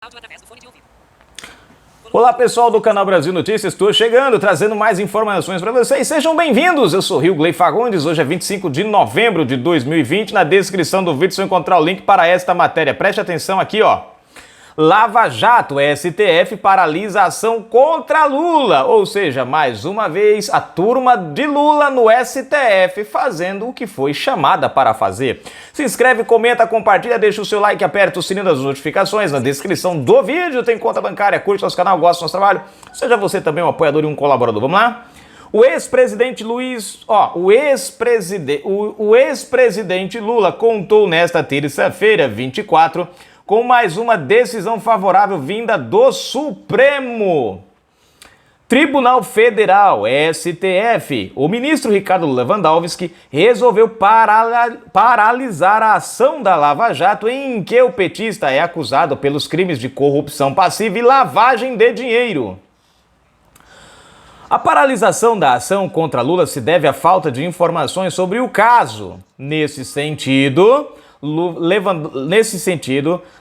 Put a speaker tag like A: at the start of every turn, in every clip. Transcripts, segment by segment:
A: Através do fone de ouvido.
B: Olá pessoal do canal Brasil Notícias, estou chegando trazendo mais informações para vocês, sejam bem-vindos, eu sou Rio Fagundes, hoje é 25 de novembro de 2020, na descrição do vídeo você vai encontrar o link para esta matéria, preste atenção aqui ó. Lava Jato, STF paralisa a ação contra Lula, ou seja, mais uma vez a turma de Lula no STF fazendo o que foi chamada para fazer. Se inscreve, comenta, compartilha, deixa o seu like, aperta o sininho das notificações, na descrição do vídeo tem conta bancária, curte nosso canal, gosta do nosso trabalho, seja você também um apoiador e um colaborador, vamos lá? O ex-presidente Lula contou nesta terça-feira, 24, com mais uma decisão favorável vinda do Supremo Tribunal Federal, STF. O ministro Ricardo Lewandowski resolveu paralisar a ação da Lava Jato em que o petista é acusado pelos crimes de corrupção passiva e lavagem de dinheiro. A paralisação da ação contra Lula se deve à falta de informações sobre o caso. Nesse sentido,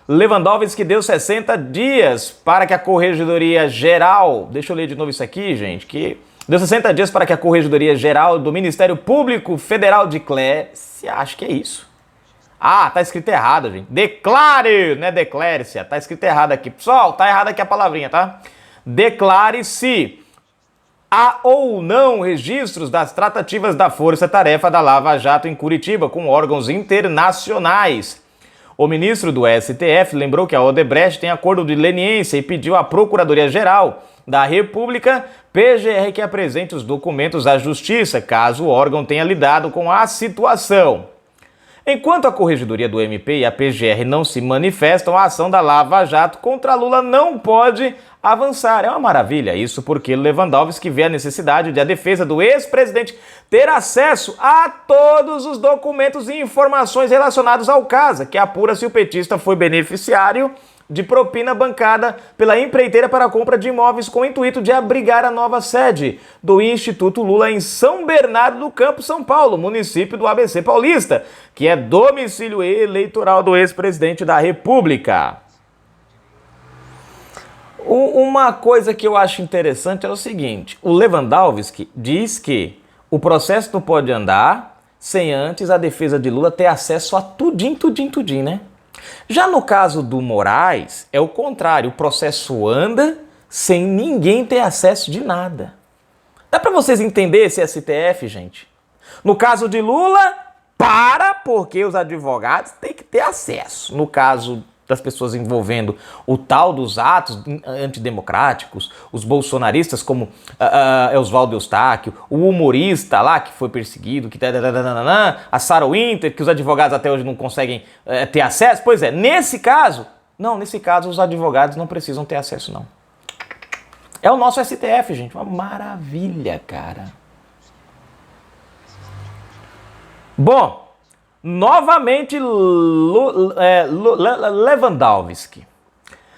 B: Lewandowski deu 60 dias para que a Corregedoria Geral... Deixa eu ler de novo isso aqui, gente. Deu 60 dias para que a Corregedoria Geral do Ministério Público Federal declare... Acho que é isso. Ah, tá escrito errado, gente. Declare, não é declare-se. Tá escrito errado aqui. Pessoal, tá errado aqui a palavrinha, tá? Declare-se há ou não registros das tratativas da Força-Tarefa da Lava Jato em Curitiba com órgãos internacionais. O ministro do STF lembrou que a Odebrecht tem acordo de leniência e pediu à Procuradoria-Geral da República, PGR, que apresente os documentos à Justiça, caso o órgão tenha lidado com a situação. Enquanto a Corregedoria do MP e a PGR não se manifestam, a ação da Lava Jato contra Lula não pode avançar. É uma maravilha isso, porque Lewandowski vê a necessidade de a defesa do ex-presidente ter acesso a todos os documentos e informações relacionados ao caso, que apura se o petista foi beneficiário de propina bancada pela empreiteira para a compra de imóveis com o intuito de abrigar a nova sede do Instituto Lula em São Bernardo do Campo, São Paulo, município do ABC Paulista, que é domicílio eleitoral do ex-presidente da República. Uma coisa que eu acho interessante é o seguinte, o Lewandowski diz que o processo não pode andar sem antes a defesa de Lula ter acesso a tudinho, né? Já no caso do Moraes, é o contrário, o processo anda sem ninguém ter acesso de nada. Dá pra vocês entenderem esse STF, gente? No caso de Lula, porque os advogados têm que ter acesso. No caso das pessoas envolvendo o tal dos atos antidemocráticos, os bolsonaristas como Oswaldo Eustáquio, o humorista lá que foi perseguido, a Sarah Winter, que os advogados até hoje não conseguem ter acesso. Pois é, nesse caso os advogados não precisam ter acesso não. É o nosso STF, gente, uma maravilha, cara. Bom, novamente Lewandowski.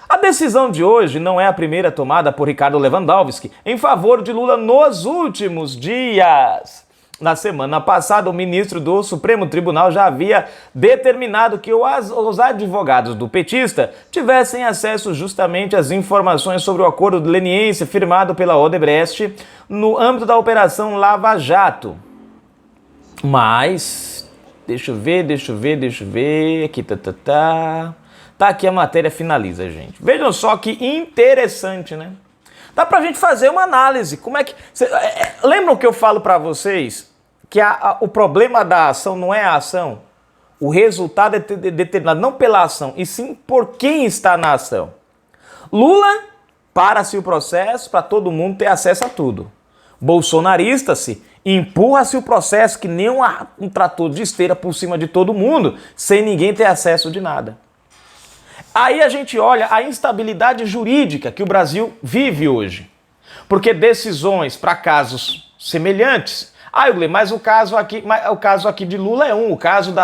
B: A decisão de hoje não é a primeira tomada por Ricardo Lewandowski em favor de Lula nos últimos dias. Na semana passada, o ministro do Supremo Tribunal já havia determinado que os advogados do petista tivessem acesso justamente às informações sobre o acordo de leniência firmado pela Odebrecht no âmbito da Operação Lava Jato. Mas... Deixa eu ver, aqui tá aqui a matéria finaliza, gente. Vejam só que interessante, né? Dá pra gente fazer uma análise, como é que... Lembram que eu falo pra vocês que o problema da ação não é a ação? O resultado é determinado não pela ação, e sim por quem está na ação. Lula para-se o processo para todo mundo ter acesso a tudo. Bolsonarista-se empurra-se o processo que nem um trator de esteira por cima de todo mundo, sem ninguém ter acesso de nada. Aí a gente olha a instabilidade jurídica que o Brasil vive hoje. Porque decisões para casos semelhantes... mas o caso aqui de Lula é um, o caso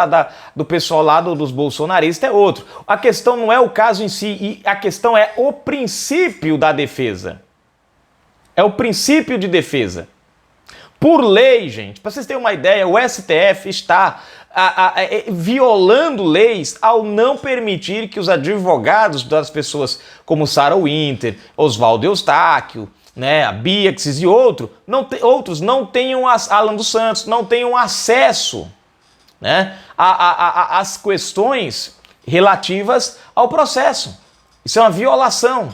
B: do pessoal lá dos bolsonaristas é outro. A questão não é o caso em si, a questão é o princípio da defesa. É o princípio de defesa. Por lei, gente, para vocês terem uma ideia, o STF está violando leis ao não permitir que os advogados das pessoas como Sarah Winter, Oswaldo Eustáquio, né, a Biaxis e outros não tenham, Alan dos Santos, não tenham acesso, né, às questões relativas ao processo. Isso é uma violação.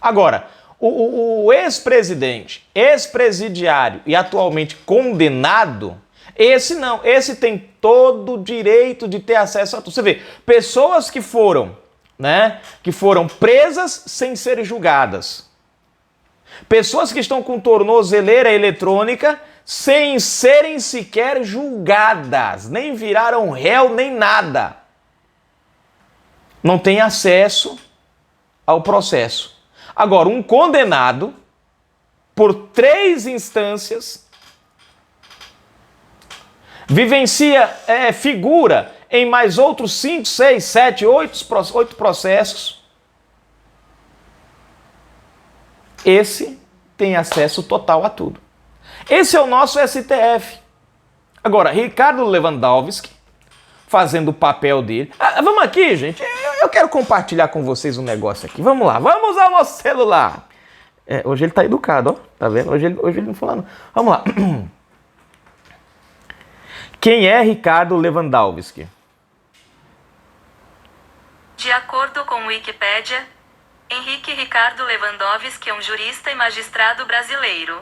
B: Agora, o ex-presidente, ex-presidiário e atualmente condenado, esse não, esse tem todo o direito de ter acesso a tudo. Você vê, pessoas que foram, né, que foram presas sem serem julgadas. Pessoas que estão com tornozeleira eletrônica sem serem sequer julgadas, nem viraram réu, nem nada. Não tem acesso ao processo. Agora, um condenado por 3 instâncias vivencia, figura em mais outros 5, 6, 7, 8 processos. Esse tem acesso total a tudo. Esse é o nosso STF. Agora, Ricardo Lewandowski, fazendo o papel dele. Vamos aqui, gente. Eu quero compartilhar com vocês um negócio aqui. Vamos lá. Vamos usar o nosso celular. Hoje ele tá educado, ó. Tá vendo? Hoje ele não falando. Vamos lá. Quem é Ricardo Lewandowski?
A: De acordo com Wikipédia, Henrique Ricardo Lewandowski é um jurista e magistrado brasileiro.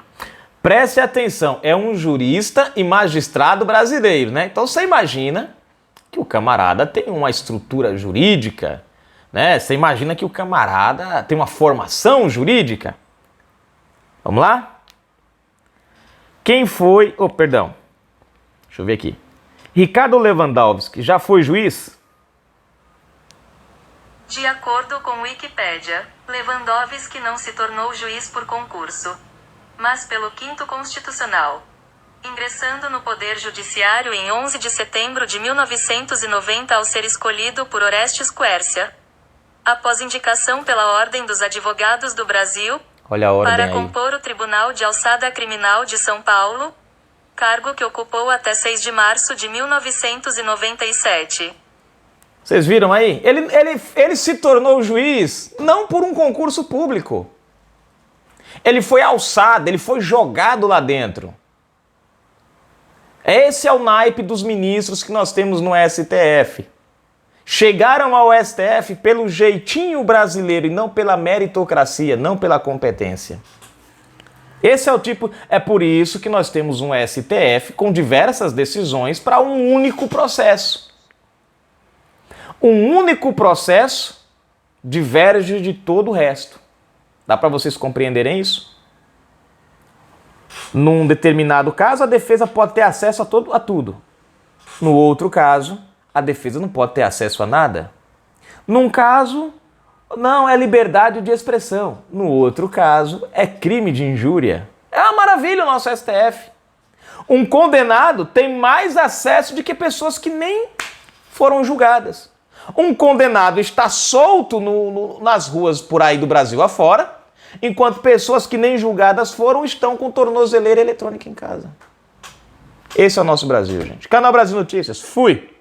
B: Preste atenção, é um jurista e magistrado brasileiro, né? Então você imagina que o camarada tem uma estrutura jurídica, né? Você imagina que o camarada tem uma formação jurídica. Vamos lá? Quem foi... Oh, perdão. Deixa eu ver aqui. Ricardo Lewandowski já foi juiz?
A: De acordo com Wikipédia, Lewandowski não se tornou juiz por concurso, mas pelo 5º Constitucional, ingressando no Poder Judiciário em 11 de setembro de 1990 ao ser escolhido por Orestes Quércia, após indicação pela Ordem dos Advogados do Brasil, para compor o Tribunal de Alçada Criminal de São Paulo, cargo que ocupou até 6 de março de 1997.
B: Vocês viram aí? Ele se tornou juiz não por um concurso público. Ele foi alçado, ele foi jogado lá dentro. Esse é o naipe dos ministros que nós temos no STF. Chegaram ao STF pelo jeitinho brasileiro e não pela meritocracia, não pela competência. Esse é o tipo... É por isso que nós temos um STF com diversas decisões para um único processo. Um único processo diverge de todo o resto. Dá para vocês compreenderem isso? Num determinado caso, a defesa pode ter acesso a tudo. No outro caso, a defesa não pode ter acesso a nada. Num caso, não, é liberdade de expressão. No outro caso, é crime de injúria. É uma maravilha o nosso STF. Um condenado tem mais acesso do que pessoas que nem foram julgadas. Um condenado está solto nas ruas por aí do Brasil afora, enquanto pessoas que nem julgadas foram estão com tornozeleira eletrônica em casa. Esse é o nosso Brasil, gente. Canal Brasil Notícias. Fui!